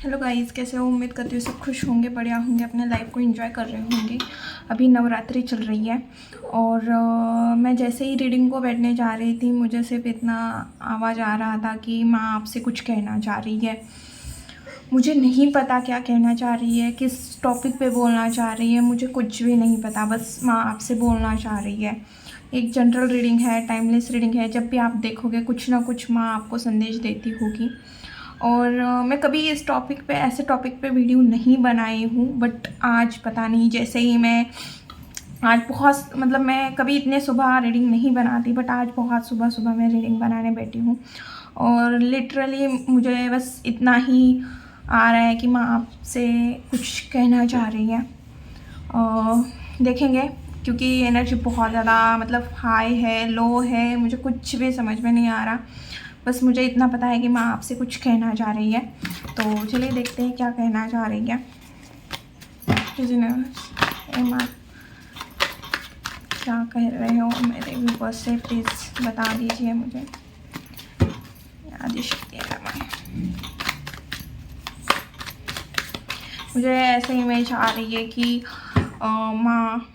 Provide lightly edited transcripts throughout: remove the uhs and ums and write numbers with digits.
Hello guys, कैसे हो? उम्मीद करती हूँ सब खुश होंगे, बढ़िया होंगे, अपने लाइफ को एंजॉय कर रहे होंगे। अभी नवरात्रि चल रही है और मैं जैसे ही रीडिंग को बैठने जा रही थी, मुझे सिर्फ इतना आवाज़ आ रहा था कि माँ आपसे कुछ कहना चाह रही है। मुझे नहीं पता क्या कहना चाह रही है, किस टॉपिक पे बोलना चाह रही है, मुझे कुछ भी नहीं पता। बस माँ आपसे बोलना चाह रही है। एक जनरल रीडिंग है, टाइमलेस रीडिंग है। जब भी आप देखोगे कुछ ना कुछ माँ आपको संदेश देती होगी। और मैं कभी इस टॉपिक पे, ऐसे टॉपिक पे वीडियो नहीं बनाई हूँ, बट आज पता नहीं, जैसे ही मैं आज बहुत, मतलब मैं कभी इतने सुबह रीडिंग नहीं बनाती, बट आज बहुत सुबह सुबह मैं रीडिंग बनाने बैठी हूँ। और लिटरली मुझे बस इतना ही आ रहा है कि माँ आपसे कुछ कहना चाह रही है। देखेंगे, क्योंकि एनर्जी बहुत ज़्यादा, मतलब हाई है, लो है, मुझे कुछ भी समझ में नहीं आ रहा। बस मुझे इतना पता है कि माँ आपसे कुछ कहना चाह रही है। तो चलिए देखते हैं क्या कहना चाह रही है। माँ क्या कह रहे हो मेरे व्यूअर्स से, प्लीज़ बता दीजिए मुझे। आदिशक्ति मुझे ऐसे इमेज आ रही है कि माँ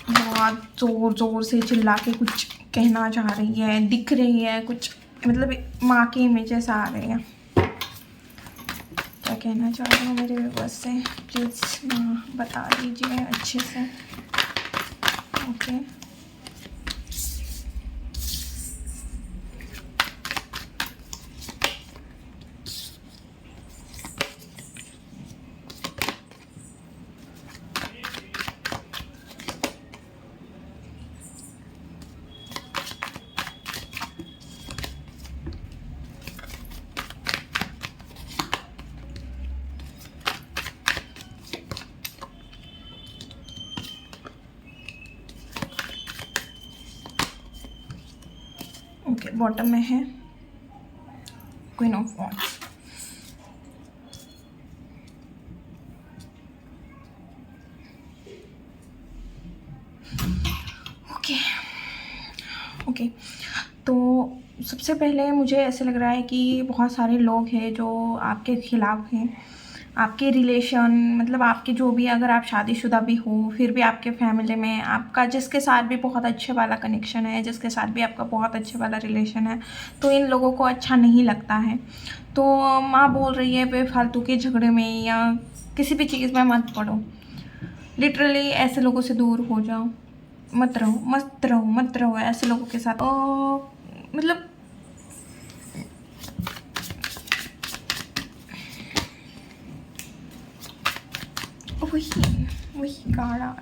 बहुत ज़ोर ज़ोर से चिल्ला के कुछ कहना चाह रही है, दिख रही है कुछ, मतलब माँ के इमेजेस आ रहे हैं। क्या कहना चाह रही हूँ मेरे व्यूअर्स से, प्लीज़ माँ बता दीजिए अच्छे से। ओके, ओके, बॉटम में है queen of wands. Okay okay, तो सबसे पहले मुझे ऐसे लग रहा है कि बहुत सारे लोग हैं जो आपके ख़िलाफ़ हैं। आपके रिलेशन, मतलब आपके जो भी, अगर आप शादीशुदा भी हो, फिर भी आपके फैमिली में आपका जिसके साथ भी बहुत अच्छे वाला कनेक्शन है, जिसके साथ भी आपका बहुत अच्छे वाला रिलेशन है, तो इन लोगों को अच्छा नहीं लगता है। तो माँ बोल रही है बेफालतू के झगड़े में या किसी भी चीज़ में मत पड़ो। लिटरली ऐसे लोगों से दूर हो जाओ, मत रहो मत रहो मत रहो ऐसे लोगों के साथ। मतलब वही वही गाड़ा।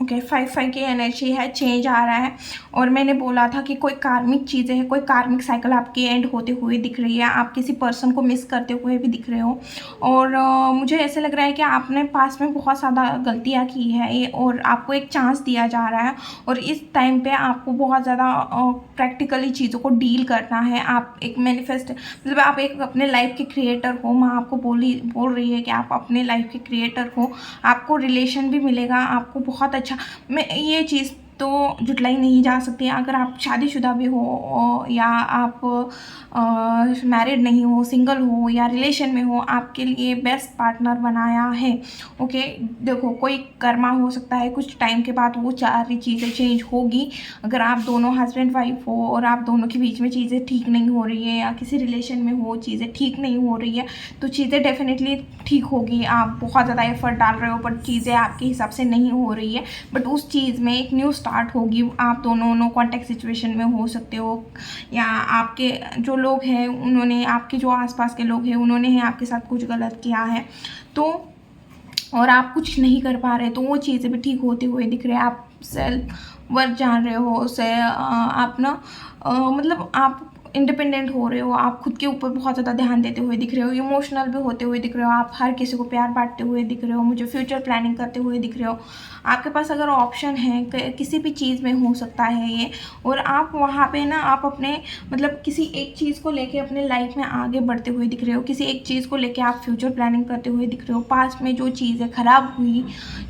ओके, 5 की एनर्जी है, चेंज आ रहा है। और मैंने बोला था कि कोई कार्मिक चीज़ें हैं, कोई कार्मिक साइकिल आपकी एंड होते हुए दिख रही है। आप किसी पर्सन को मिस करते हुए भी दिख रहे हो। और मुझे ऐसे लग रहा है कि आपने पास में बहुत ज़्यादा गलतियाँ की है और आपको एक चांस दिया जा रहा है। और इस टाइम पे आपको बहुत ज़्यादा प्रैक्टिकली चीज़ों को डील करना है। आप एक मैनिफेस्ट, मतलब आप एक अपने लाइफ के क्रिएटर हो। माँ आपको बोल रही है कि आप अपने लाइफ के क्रिएटर हो। आपको रिलेशन भी मिलेगा, आपको बहुत अच्छा। मैं ये चीज़ तो जुटलाई नहीं जा सकती। अगर आप शादीशुदा भी हो या आप मैरिड नहीं हो, सिंगल हो या रिलेशन में हो, आपके लिए बेस्ट पार्टनर बनाया है। ओके, देखो, कोई कर्मा हो सकता है, कुछ टाइम के बाद वो सारी चीज़ें चेंज होगी। अगर आप दोनों हस्बैंड वाइफ हो और आप दोनों के बीच में चीज़ें ठीक नहीं हो रही है, या किसी रिलेशन में हो चीज़ें ठीक नहीं हो रही है, तो चीज़ें डेफिनेटली ठीक होगी। आप बहुत ज़्यादा एफर्ट डाल रहे हो बट चीज़ें आपके हिसाब से नहीं हो रही है, बट उस चीज़ में एक न्यू स्टार्ट होगी। आप दोनों नो कॉन्टैक्ट सिचुएशन में हो सकते हो, या आपके जो लोग हैं उन्होंने, आपके जो आसपास के लोग हैं उन्होंने ही आपके साथ कुछ गलत किया है, तो और आप कुछ नहीं कर पा रहे, तो वो चीज़ें भी ठीक होते हुए दिख रहे हैं। आप सेल्फ वर्थ जान रहे हो, उसे आप ना मतलब आप इंडिपेंडेंट हो रहे हो, आप खुद के ऊपर बहुत ज़्यादा ध्यान देते हुए दिख रहे हो, इमोशनल भी होते हुए दिख रहे हो, आप हर किसी को प्यार बांटते हुए दिख रहे हो, मुझे फ्यूचर प्लानिंग करते हुए दिख रहे हो। आपके पास अगर ऑप्शन है किसी भी चीज़ में हो सकता है ये, और आप वहाँ पे ना आप अपने मतलब किसी एक चीज़ को लेके अपने लाइफ में आगे बढ़ते हुए दिख रहे हो, किसी एक चीज़ को लेके आप फ्यूचर प्लानिंग करते हुए दिख रहे हो। पास्ट में जो चीज़ें ख़राब हुई,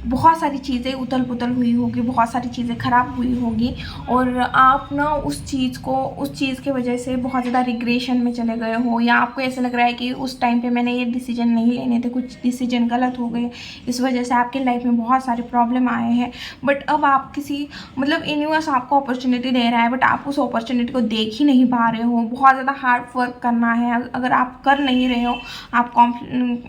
बहुत सारी चीज़ें उथल पुथल हुई होगी, बहुत सारी चीज़ें ख़राब हुई होगी, और आप ना उस चीज़ की वजह से बहुत ज़्यादा रिग्रेशन में चले गए हो, या आपको ऐसा लग रहा है कि उस टाइम पे मैंने ये डिसीजन नहीं लेने थे, कुछ डिसीजन गलत हो गए, इस वजह से आपके लाइफ में बहुत सारे प्रॉब्लम आए हैं। बट अब आप किसी मतलब यूनिवर्स आपको अपॉर्चुनिटी दे रहा है, बट आप उस अपॉर्चुनिटी को देख ही नहीं पा रहे हो। बहुत ज़्यादा हार्ड वर्क करना है, अगर आप कर नहीं रहे हो, आप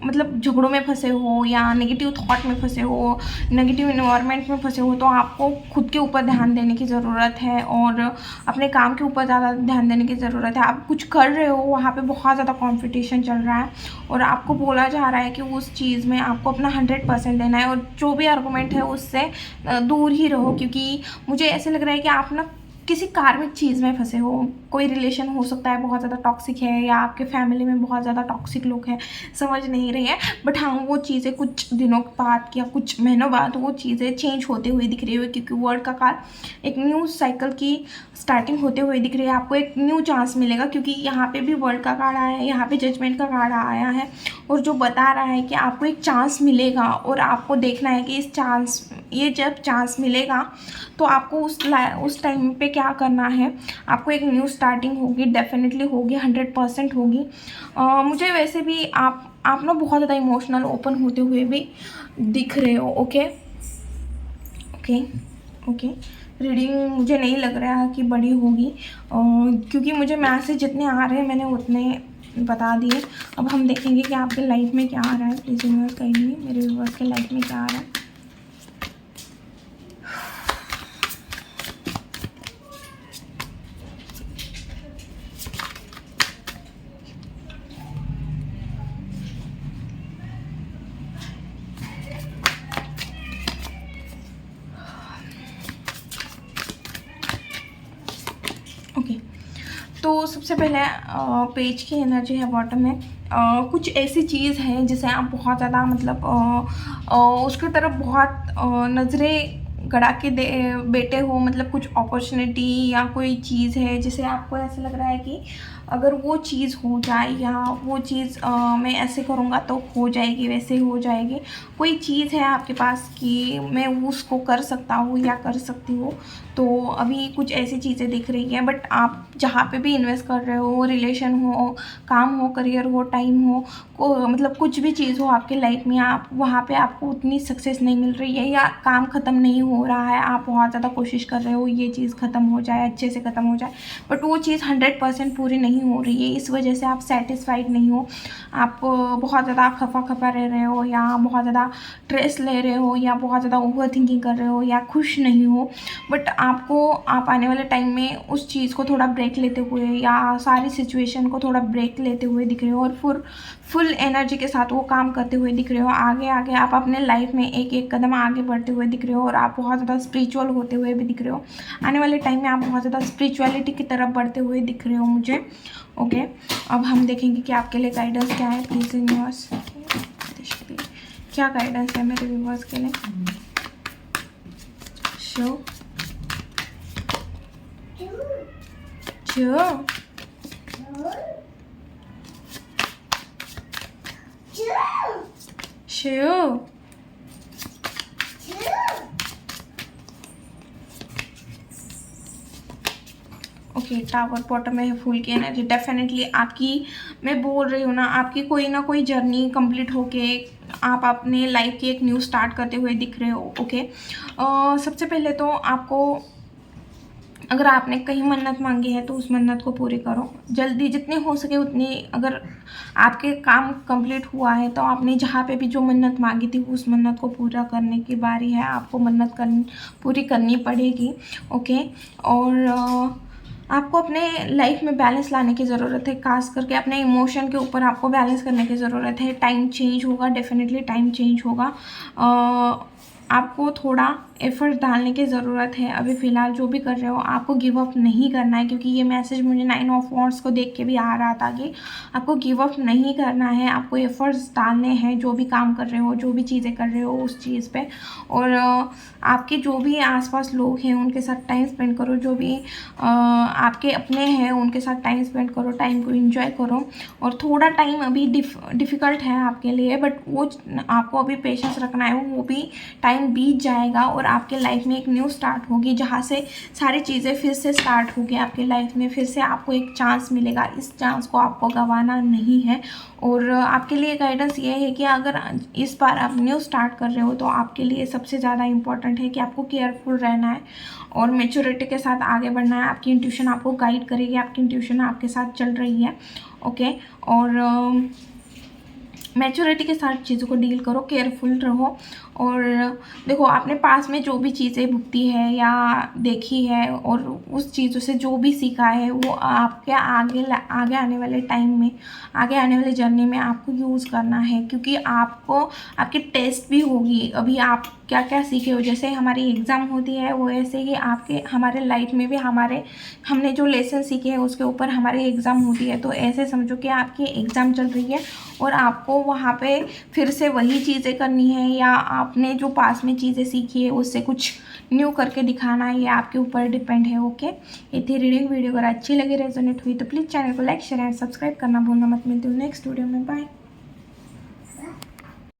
मतलब झगड़ों में फंसे हो या नेगेटिव थॉट में फंसे हो, नेगेटिव इन्वायरमेंट में फंसे हो, तो आपको खुद के ऊपर ध्यान देने की ज़रूरत है और अपने काम के ऊपर ज़्यादा ध्यान देने की ज़रूरत है। आप कुछ कर रहे हो, वहाँ पे बहुत ज़्यादा कंपटीशन चल रहा है और आपको बोला जा रहा है कि उस चीज़ में आपको अपना 100% देना है, और जो भी आर्गूमेंट है उससे दूर ही रहो, क्योंकि मुझे ऐसे लग रहा है कि आप ना किसी कार्मिक चीज़ में फंसे हो। कोई रिलेशन हो सकता है बहुत ज़्यादा टॉक्सिक है, या आपके फैमिली में बहुत ज़्यादा टॉक्सिक लोग हैं, समझ नहीं रहे हैं। बट हाँ, वो चीज़ें कुछ दिनों बाद या कुछ महीनों बाद वो चीज़ें चेंज होते हुए दिख रही है, क्योंकि वर्ल्ड का काल एक न्यू साइकिल की स्टार्टिंग होते हुए दिख रही है। आपको एक न्यू चांस मिलेगा, क्योंकि यहाँ पे भी वर्ल्ड का कार्ड आया है, यहाँ पे जजमेंट का कार्ड आया है, और जो बता रहा है कि आपको एक चांस मिलेगा, और आपको देखना है कि ये जब चांस मिलेगा तो आपको उस टाइम पे क्या करना है। आपको एक न्यू स्टार्टिंग होगी, डेफिनेटली होगी, 100% होगी। मुझे वैसे भी आप ना बहुत ज़्यादा इमोशनल ओपन होते हुए भी दिख रहे हो। ओके ओके ओके, रीडिंग मुझे नहीं लग रहा है कि बड़ी होगी, क्योंकि मुझे मैसेज जितने आ रहे हैं मैंने उतने बता दिए। अब हम देखेंगे कि आपके लाइफ में क्या आ रहा है। प्लीज़ यूनिवर्स कहिए मेरे व्यूअर्स के लाइफ में क्या आ रहा है। ओके, तो सबसे पहले पेज की एनर्जी है बॉटम में। कुछ ऐसी चीज़ है जिसे आप बहुत ज़्यादा मतलब उसकी तरफ बहुत नज़रें गड़ा के बैठे हो, मतलब कुछ अपॉर्चुनिटी या कोई चीज़ है जिसे आपको ऐसा लग रहा है कि अगर वो चीज़ हो जाए, या वो चीज़ मैं ऐसे करूँगा तो हो जाएगी, वैसे हो जाएगी। कोई चीज़ है आपके पास कि मैं उसको कर सकता हूँ या कर सकती हूँ, तो अभी कुछ ऐसी चीज़ें दिख रही हैं। बट आप जहाँ पे भी इन्वेस्ट कर रहे हो, रिलेशन हो, काम हो, करियर हो, टाइम हो, मतलब कुछ भी चीज़ हो आपके लाइफ में, आप वहाँ पे आपको उतनी सक्सेस नहीं मिल रही है, या काम ख़त्म नहीं हो रहा है। आप बहुत ज़्यादा कोशिश कर रहे हो ये चीज़ ख़त्म हो जाए, अच्छे से ख़त्म हो जाए, बट वो चीज़ 100% पूरी नहीं हो रही है। इस वजह से आप सेटिस्फाइड नहीं हो, आप बहुत ज़्यादा खफा रह रहे हो, या बहुत ज़्यादा स्ट्रेस ले रहे हो, या बहुत ज़्यादा ओवर थिंकिंग कर रहे हो, या खुश नहीं हो। बट आप आने वाले टाइम में उस चीज़ को थोड़ा ब्रेक लेते हुए, या सारी सिचुएशन को थोड़ा ब्रेक लेते हुए दिख रहे हो, और फुल एनर्जी के साथ वो काम करते हुए दिख रहे हो। आगे आप अपने लाइफ में एक एक कदम आगे बढ़ते हुए दिख रहे हो, और आप बहुत ज़्यादा स्पिरिचुअल होते हुए भी दिख रहे हो। आने वाले टाइम में आप बहुत ज़्यादा स्पिरिचुअलिटी की तरफ बढ़ते हुए दिख रहे हो मुझे। ओके, अब हम देखेंगे कि आपके लिए गाइडेंस क्या है। प्लीज़ यूनिवर्स क्या गाइडेंस है मेरे व्यूअर्स के लिए। शो ओके, टावर बॉटम में है फूल की एनर्जी। डेफिनेटली आपकी, मैं बोल रही हूँ ना, आपकी कोई ना कोई जर्नी कंप्लीट होके आप अपने लाइफ की एक न्यू स्टार्ट करते हुए दिख रहे हो। ओके, सबसे पहले तो आपको, अगर आपने कहीं मन्नत मांगी है तो उस मन्नत को पूरी करो जल्दी, जितनी हो सके उतनी। अगर आपके काम कंप्लीट हुआ है तो आपने जहाँ पे भी जो मन्नत मांगी थी उस मन्नत को पूरा करने की बारी है। आपको मन्नत पूरी करनी पड़ेगी। ओके, और आपको अपने लाइफ में बैलेंस लाने की ज़रूरत है, खास करके अपने इमोशन के ऊपर आपको बैलेंस करने की ज़रूरत है। टाइम चेंज होगा, डेफिनेटली टाइम चेंज होगा। आपको थोड़ा एफ़र्ट डालने की ज़रूरत है। अभी फ़िलहाल जो भी कर रहे हो आपको गिव अप नहीं करना है, क्योंकि ये मैसेज मुझे 9 ऑफ वॉन्ड्स को देख के भी आ रहा था कि आपको गिव अप नहीं करना है, आपको एफ़र्ट्स डालने हैं जो भी काम कर रहे हो, जो भी चीज़ें कर रहे हो उस चीज़ पे। और आपके जो भी आसपास लोग हैं उनके साथ टाइम स्पेंड करो, जो भी आपके अपने हैं उनके साथ टाइम स्पेंड करो, टाइम को एंजॉय करो। और थोड़ा टाइम अभी डिफ़िकल्ट है आपके लिए, बट वो आपको अभी पेशेंस रखना है, वो भी टाइम बीत जाएगा और आपके लाइफ में एक न्यू स्टार्ट होगी, जहाँ से सारी चीज़ें फिर से स्टार्ट होगी आपके लाइफ में। फिर से आपको एक चांस मिलेगा, इस चांस को आपको गंवाना नहीं है। और आपके लिए गाइडेंस ये है कि अगर इस बार आप न्यू स्टार्ट कर रहे हो तो आपके लिए सबसे ज़्यादा इम्पॉर्टेंट है कि आपको केयरफुल रहना है और मैच्योरिटी के साथ आगे बढ़ना है। आपकी इंट्यूशन आपको गाइड करेगी, आपकी इंट्यूशन आपके साथ चल रही है, ओके। और मैच्योरिटी के साथ चीज़ों को डील करो, केयरफुल रहो। और देखो, आपने पास में जो भी चीज़ें भुगती है या देखी है और उस चीज़ों से जो भी सीखा है वो आपके आगे आने वाले टाइम में, आगे आने वाले जर्नी में आपको यूज़ करना है, क्योंकि आपको आपकी टेस्ट भी होगी। अभी आप क्या क्या सीखे हो, जैसे हमारी एग्ज़ाम होती है वो ऐसे ही आपके हमारे लाइफ में भी हमने जो लेसन सीखे हैं उसके ऊपर हमारी एग्ज़ाम होती है। तो ऐसे समझो कि आपकी एग्ज़ाम चल रही है और आपको वहाँ पे फिर से वही चीज़ें करनी है, या आपने जो पास में चीज़ें सीखी है उससे कुछ न्यू करके दिखाना है, ये आपके ऊपर डिपेंड है, ओके। ये थी रीडिंग वीडियो। अगर अच्छी लगी, रेजोनेट हुई तो प्लीज़ चैनल को लाइक शेयर एंड सब्सक्राइब करना भूलना मत। मिलती हूँ नेक्स्ट वीडियो में, बाय।